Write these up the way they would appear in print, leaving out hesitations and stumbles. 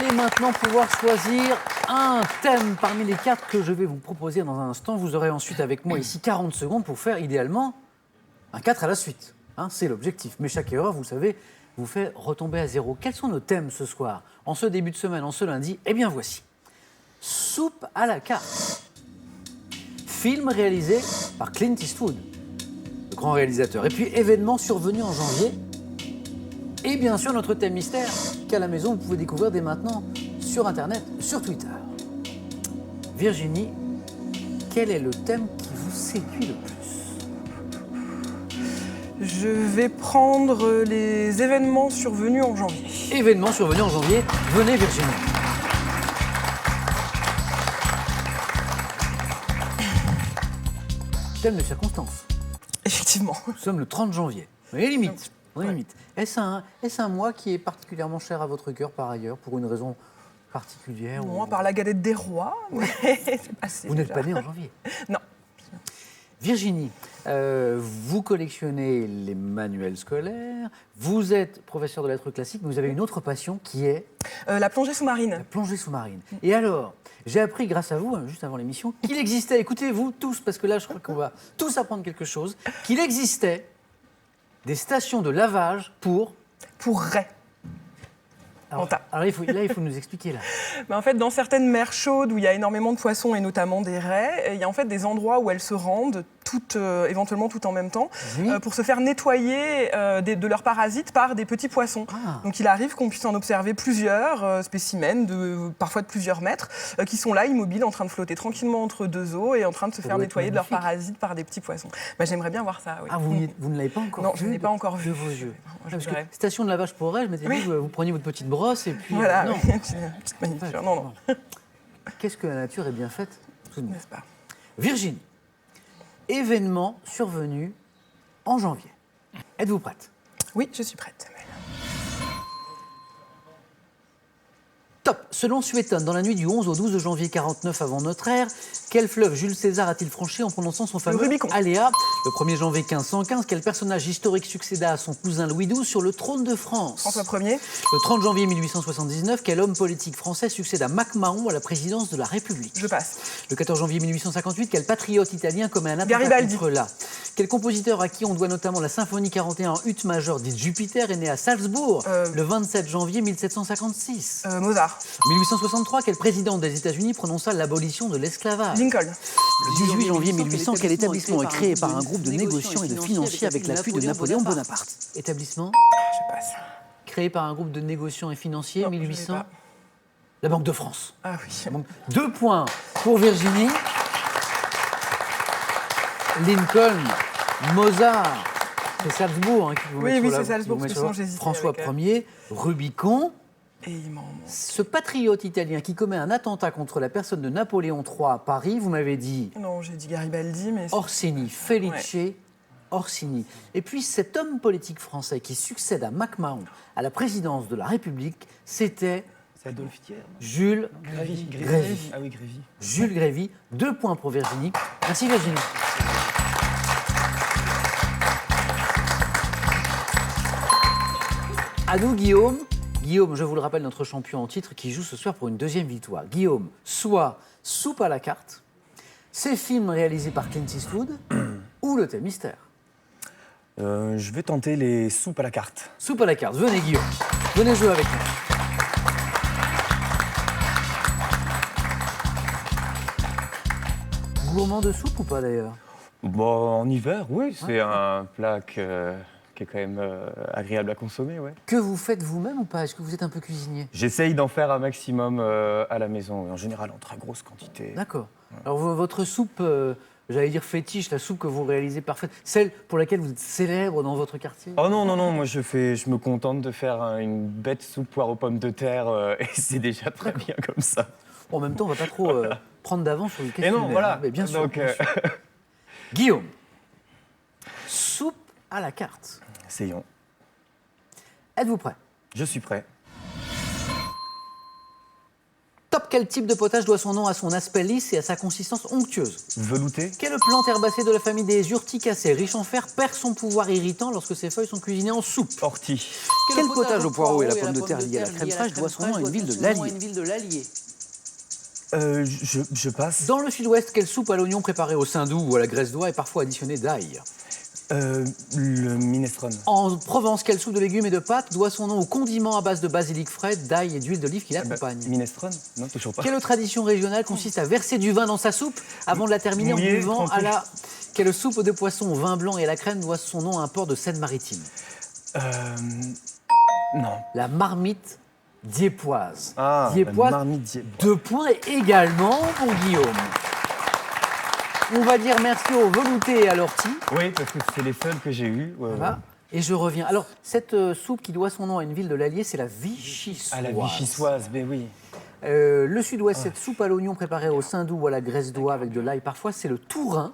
allez maintenant pouvoir choisir un thème parmi les 4 que je vais vous proposer dans un instant. Vous aurez ensuite avec moi ici 40 secondes pour faire idéalement un 4 à la suite. Hein, c'est l'objectif. Mais chaque erreur, vous savez, vous fait retomber à zéro. Quels sont nos thèmes ce soir, en ce début de semaine, en ce lundi? Eh bien voici. Soupe à la carte. Film réalisé par Clint Eastwood, le grand réalisateur. Et puis événement survenu en janvier. Et bien sûr notre thème mystère qu'à la maison vous pouvez découvrir dès maintenant sur Internet, sur Twitter. Virginie, quel est le thème qui vous séduit le plus? Je vais prendre les événements survenus en janvier. Événement survenu en janvier. Venez Virginie. Thème de circonstance. Effectivement. Nous sommes le 30 janvier. Mais limite. Limite. Est-ce un mois qui est particulièrement cher à votre cœur par ailleurs, pour une raison particulière? Moi, par la galette des rois, mais c'est passé. Vous n'êtes pas né en janvier? Non. Virginie, vous collectionnez les manuels scolaires, vous êtes professeur de lettres classiques, mais vous avez une autre passion qui est... La plongée sous-marine. La plongée sous-marine. Et alors, j'ai appris grâce à vous, juste avant l'émission, qu'il existait, écoutez-vous tous, parce que là je crois qu'on va tous apprendre quelque chose, qu'il existait des stations de lavage pour... Pour raies. Alors il faut nous expliquer là. Mais en fait, dans certaines mers chaudes où il y a énormément de poissons et notamment des raies, il y a en fait des endroits où elles se rendent, éventuellement toutes en même temps, pour se faire nettoyer de leurs parasites par des petits poissons. Ah. Donc il arrive qu'on puisse en observer plusieurs spécimens, parfois de plusieurs mètres, qui sont là, immobiles, en train de flotter tranquillement entre deux eaux et en train de se faire nettoyer de leurs parasites par des petits poissons. Bah, j'aimerais bien voir ça, oui. Ah, vous ne l'avez pas encore vu? Non, je ne l'ai pas encore vu. De vos yeux. Parce que station de lavage pour raies, je m'étais dit, vous preniez votre petite brosse et puis... voilà, non. petite manucure. Non. Qu'est-ce que la nature est bien faite, tout de même. N'est-ce pas? Virginie, événement survenu en janvier. Êtes-vous prête? Oui, je suis prête. Top. Selon Suétone, dans la nuit du 11 au 12 janvier 49 avant notre ère, quel fleuve Jules César a-t-il franchi en prononçant son fameux Rubicon. Aléa? Le 1er janvier 1515, quel personnage historique succéda à son cousin Louis XII sur le trône de France? François Ier. Le 30 janvier 1879, quel homme politique français succède à MacMahon à la présidence de la République? Je passe. Le 14 janvier 1858, quel patriote italien commet un attentat Garibaldi. contre la? Quel compositeur à qui on doit notamment la symphonie 41 en ut majeur dite Jupiter est né à Salzbourg le 27 janvier 1756? Mozart. 1863, quel président des États-Unis prononça l'abolition de l'esclavage? Lincoln. Le 18 janvier 1800, quel établissement est créé par un groupe de négociants et de financiers avec l'appui de Napoléon Bonaparte? Établissement Je passe. créé par un groupe de négociants et financiers, Non, 1800? je l'ai pas. La Banque de France. Ah oui. Donc, 2 points pour Virginie. Lincoln, Mozart, c'est Salzbourg. Hein, qui vous met sur Oui, la- c'est qui Salzbourg, vous met parce que sur la- sinon j'hésitais François avec, Ier, Rubicon. Et il m'en manque. Ce patriote italien qui commet un attentat contre la personne de Napoléon III à Paris, vous m'avez dit Non, j'ai dit Garibaldi, mais... Orsini, Felice Orsini. Et puis cet homme politique français qui succède à MacMahon à la présidence de la République, c'était C'est Adolphe Thiers, non? Jules Grévy. Grévy. Ah oui, Grévy. Jules Grévy, 2 points pour Virginie. Merci Virginie. À nous Guillaume. Guillaume, je vous le rappelle, notre champion en titre qui joue ce soir pour une 2e victoire. Guillaume, soit Soupe à la carte, ces films réalisés par Clint Eastwood ou le thème mystère. Je vais tenter les soupes à la carte. Soupe à la carte. Venez Guillaume, venez jouer avec nous. Gourmand de soupe ou pas d'ailleurs? Bon, en hiver, oui, c'est un plat qui est quand même agréable à consommer, ouais. Que vous faites vous-même ou pas? Est-ce que vous êtes un peu cuisinier? J'essaye d'en faire un maximum à la maison, en général en très grosse quantité. D'accord. Alors votre soupe, j'allais dire fétiche, la soupe que vous réalisez parfaite, celle pour laquelle vous êtes célèbre dans votre quartier? Oh non, moi je me contente de faire une bête soupe poire aux pommes de terre et c'est déjà très bien comme ça. Bon, en même temps, on va pas trop prendre d'avance sur le Et questionnaire. non, voilà. Mais bien sûr. Donc, bien sûr. Guillaume, soupe à la carte. essayons. Êtes-vous prêt? Je suis prêt. Top. quel type de potage doit son nom à son aspect lisse et à sa consistance onctueuse? Velouté. Quelle plante herbacée de la famille des urticacées, riche en fer, perd son pouvoir irritant lorsque ses feuilles sont cuisinées en soupe? Ortie. Quel potage au poireau et à la pomme de terre lié à la crème fraîche doit son nom à une ville de l'Allier? Je passe. Dans le sud-ouest, quelle soupe à l'oignon préparée au saindoux ou à la graisse d'oie est parfois additionnée d'ail? Le minestrone. En Provence, quelle soupe de légumes et de pâtes doit son nom au condiment à base de basilic frais, d'ail et d'huile d'olive qui l'accompagne? Minestrone? Non, toujours pas. Quelle tradition régionale consiste à verser du vin dans sa soupe avant de la terminer Mouiller, en buvant tremper. à la... Quelle soupe de poisson au vin blanc et à la crème doit son nom à un port de Seine-Maritime? Non. La marmite diépoise. Ah, Diépoise, marmite diépoise. 2 points également pour Guillaume. On va dire merci au velouté et à l'ortie. Oui, parce que c'est les seuls que j'ai eus. Ouais, Voilà. ouais. Et je reviens. Alors, cette soupe qui doit son nom à une ville de l'Allier, c'est la Vichysoise. À la vichysoise, mais oui. Le sud-ouest, cette soupe à l'oignon préparée au saindoux ou à la graisse d'oie avec de l'ail, parfois, c'est le tourin.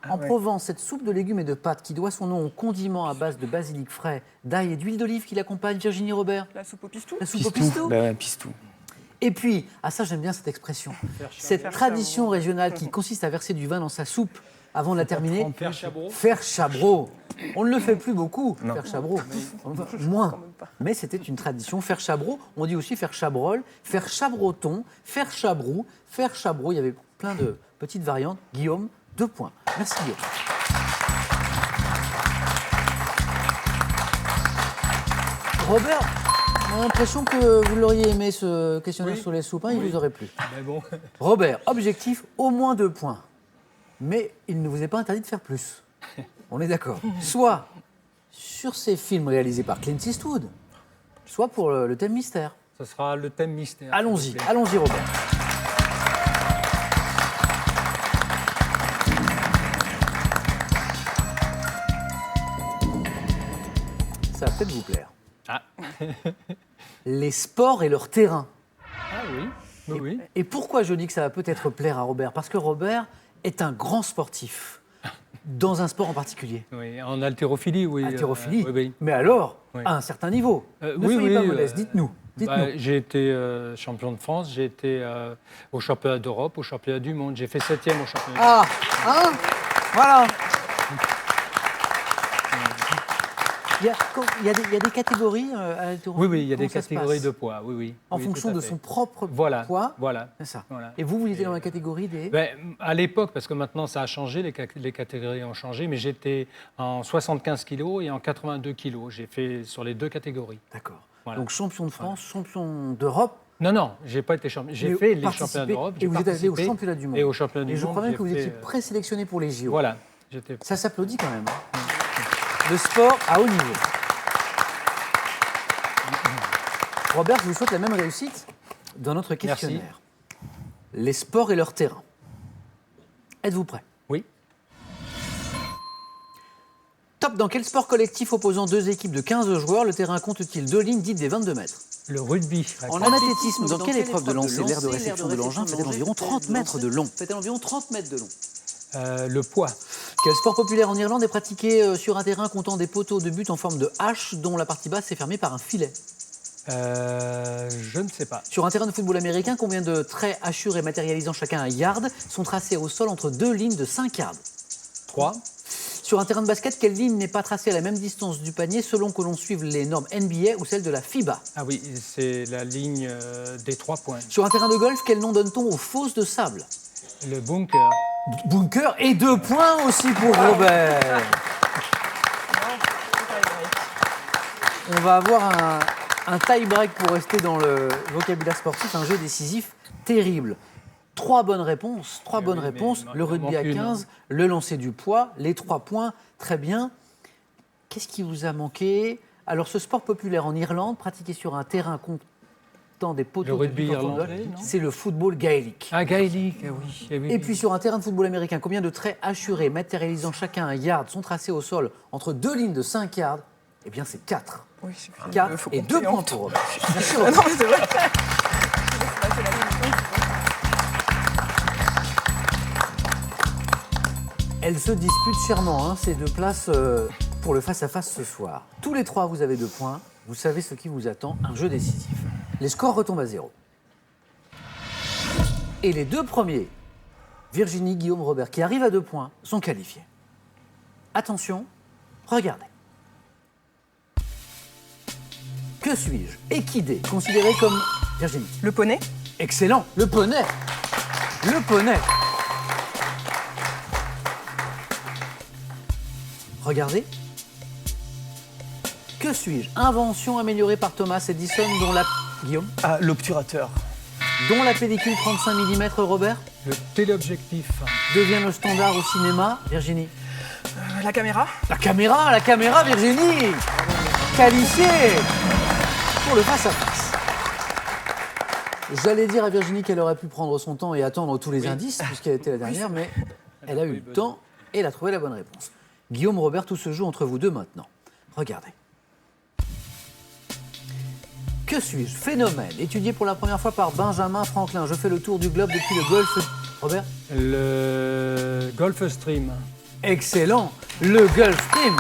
En Provence, cette soupe de légumes et de pâtes qui doit son nom au condiment à base de basilic frais, d'ail et d'huile d'olive qui l'accompagne, Virginie Robert. La soupe au pistou. La soupe au pistou. Ben, pistou. Et puis, ça j'aime bien cette expression, cette tradition régionale qui consiste à verser du vin dans sa soupe avant de la terminer. Faire chabreau. Faire chabreau. On ne le fait plus beaucoup, Non. faire chabreau. Enfin, moins. Mais c'était une tradition. Faire chabreau, on dit aussi faire chabrol, faire chabroton, faire chabrou, faire chabreau. Il y avait plein de petites variantes. Guillaume, 2 points. Merci Guillaume. Robert, on a l'impression que vous l'auriez aimé ce questionnaire sur les soupes, hein, il vous aurait plu. Mais bon, Robert, objectif, au moins 2 points. Mais il ne vous est pas interdit de faire plus. On est d'accord. Soit sur ces films réalisés par Clint Eastwood, soit pour le thème mystère. ce sera le thème mystère. Allons-y, s'il vous plaît. allons-y Robert. Ça va peut-être vous plaire. Ah. Les sports et leur terrain. Ah oui, oui, oui. Et pourquoi je dis que ça va peut-être plaire à Robert? Parce que Robert est un grand sportif, dans un sport en particulier. Oui, en haltérophilie, oui. Haltérophilie. Oui, oui. Mais alors, Oui. à un certain niveau. Ne oui, soyez oui, pas modeste, dites-nous. Bah, j'ai été champion de France, j'ai été au championnat d'Europe, au championnat du monde. J'ai fait 7e au championnat. Ah, hein? Voilà. Il y a des catégories à l'haltérophilie. Oui, oui, il y a des Comment ça se catégories passe de poids, oui, oui. En Oui, fonction tout à de fait. son propre Voilà, poids. voilà. C'est ça. Voilà. Et vous étiez Et, dans la catégorie des... Ben, à l'époque, parce que maintenant ça a changé, les catégories ont changé, mais j'étais en 75 kilos et en 82 kilos. J'ai fait sur les 2 catégories. D'accord. Voilà. Donc champion de France, champion d'Europe. Non, non, j'ai pas été champion. J'ai Mais fait les participé, championnats d'Europe. et j'ai vous êtes allé au participé, championnat du monde. Et au championnat du Et monde. je crois même j'ai que vous étiez fait, présélectionné pour les JO. Voilà. J'étais. Ça s'applaudit quand même. Hein. Le sport à haut niveau. Robert, je vous souhaite la même réussite dans notre questionnaire. Les sports et leur terrain. Êtes-vous prêts? Oui. Top, dans quel sport collectif opposant 2 équipes de 15 joueurs, le terrain compte-t-il 2 lignes dites des 22 mètres? Le rugby. En athlétisme, dans quelle épreuve de lancer l'aire de réception de l'engin fait-elle environ 30 mètres de long? Le poids. Quel sport populaire en Irlande est pratiqué sur un terrain comptant des poteaux de but en forme de hache dont la partie basse est fermée par un filet? Je ne sais pas. Sur un terrain de football américain, combien de traits hachurés matérialisant chacun un yard sont tracés au sol entre 2 lignes de 5 yards? 3. Sur un terrain de basket, quelle ligne n'est pas tracée à la même distance du panier selon que l'on suive les normes NBA ou celles de la FIBA? Ah oui, c'est la ligne des 3 points. Sur un terrain de golf, quel nom donne-t-on aux fosses de sable? Le bunker. Bunker, et 2 points aussi pour Robert. On va avoir un tie-break pour rester dans le vocabulaire sportif, un jeu décisif terrible. 3 bonnes réponses, le rugby à 15, le lancer du poids, les 3 points, très bien. Qu'est-ce qui vous a manqué? Alors, ce sport populaire en Irlande, pratiqué sur un terrain comptant des poteaux... Le rugby de but en forme de- irlandais, non? c'est le football gaélique. Ah, gaélique, ah oui. Eh oui. Et puis sur un terrain de football américain, combien de traits hachurés matérialisant chacun un yard sont tracés au sol entre 2 lignes de 5 yards? Eh bien, c'est 4. Oui, c'est fini. 4 Faut et compter 2 en points tout. pour Robert. Merci, Ah Robert. non, mais c'est vrai. Elles se disputent chèrement, hein, ces 2 places pour le face-à-face ce soir. Tous les 3, vous avez 2 points. Vous savez ce qui vous attend, un jeu décisif. Les scores retombent à 0. Et les deux premiers, Virginie, Guillaume, Robert, qui arrivent à 2 points, sont qualifiés. Attention, regardez. Que suis-je? Équidé, considéré comme... Virginie. Le poney. Excellent, le poney. Le poney. Regardez. Que suis-je? Invention améliorée par Thomas Edison dont la... Guillaume. Ah, l'obturateur. Dont la pellicule 35 mm, Robert, Le téléobjectif. devient le standard au cinéma. Virginie. La caméra. La caméra, Virginie. Qualifiée pour le face-à-face. J'allais dire à Virginie qu'elle aurait pu prendre son temps et attendre tous les indices, puisqu'elle était la dernière, mais elle a eu le temps et elle a trouvé la bonne réponse. Guillaume, Robert, tout se joue entre vous deux maintenant. Regardez. Que suis-je? Phénomène, étudié pour la première fois par Benjamin Franklin. Je fais le tour du globe depuis le Golfe... Robert? Le Gulf Stream. Excellent, le Gulf Stream.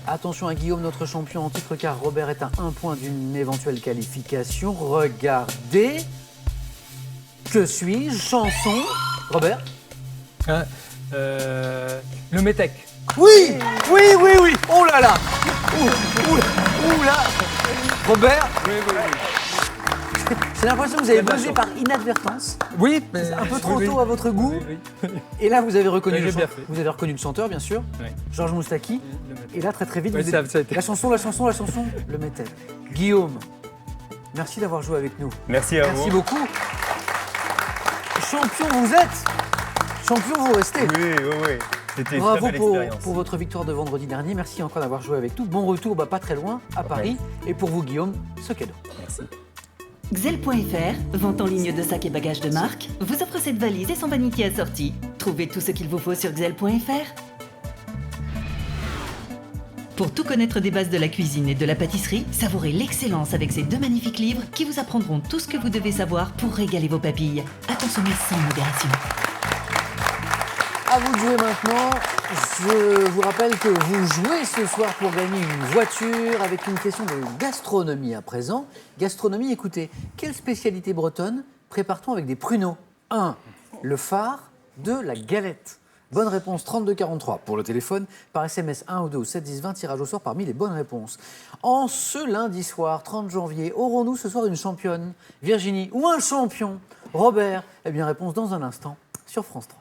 Attention à Guillaume, notre champion en titre, car Robert est à 1 point d'une éventuelle qualification. Regardez. Que suis-je? Chanson. Robert? Hein, le Metec. Oui. Oh là là. Ouh là. Robert? J'ai l'impression que vous avez buzzé par inadvertance. Oui, mais... Un peu trop tôt à votre goût. Oui. Et là, vous avez reconnu, Oui, j'ai bien fait. vous avez reconnu le chanteur, bien sûr. Oui. Georges Moustaki. Le Metec. Et là, très vite, Oui, vous ça êtes... a été. La chanson, le mettait. Guillaume, merci d'avoir joué avec nous. Merci à vous. Merci beaucoup. Champion, vous êtes. Champion, vous restez. Oui. C'était une Bravo très belle expérience. pour votre victoire de vendredi dernier. Merci encore d'avoir joué avec nous. Bon retour, pas très loin, à Paris. Et pour vous, Guillaume, ce cadeau. Merci. Xel.fr, vente en ligne de sacs et bagages de marque, vous offre cette valise et son vanitier assorti. Trouvez tout ce qu'il vous faut sur Xel.fr. Pour tout connaître des bases de la cuisine et de la pâtisserie, savourez l'excellence avec ces 2 magnifiques livres qui vous apprendront tout ce que vous devez savoir pour régaler vos papilles. À consommer sans modération. À vous de jouer maintenant. Je vous rappelle que vous jouez ce soir pour gagner une voiture avec une question de gastronomie à présent. Gastronomie, écoutez, quelle spécialité bretonne prépare-t-on avec des pruneaux? 1. Le phare. 2. La galette. Bonne réponse 3243 pour le téléphone, par SMS 1 ou 2 ou 7 10 20, tirage au sort parmi les bonnes réponses. En ce lundi soir, 30 janvier, aurons-nous ce soir une championne, Virginie, ou un champion, Robert? Eh bien, réponse dans un instant sur France 3.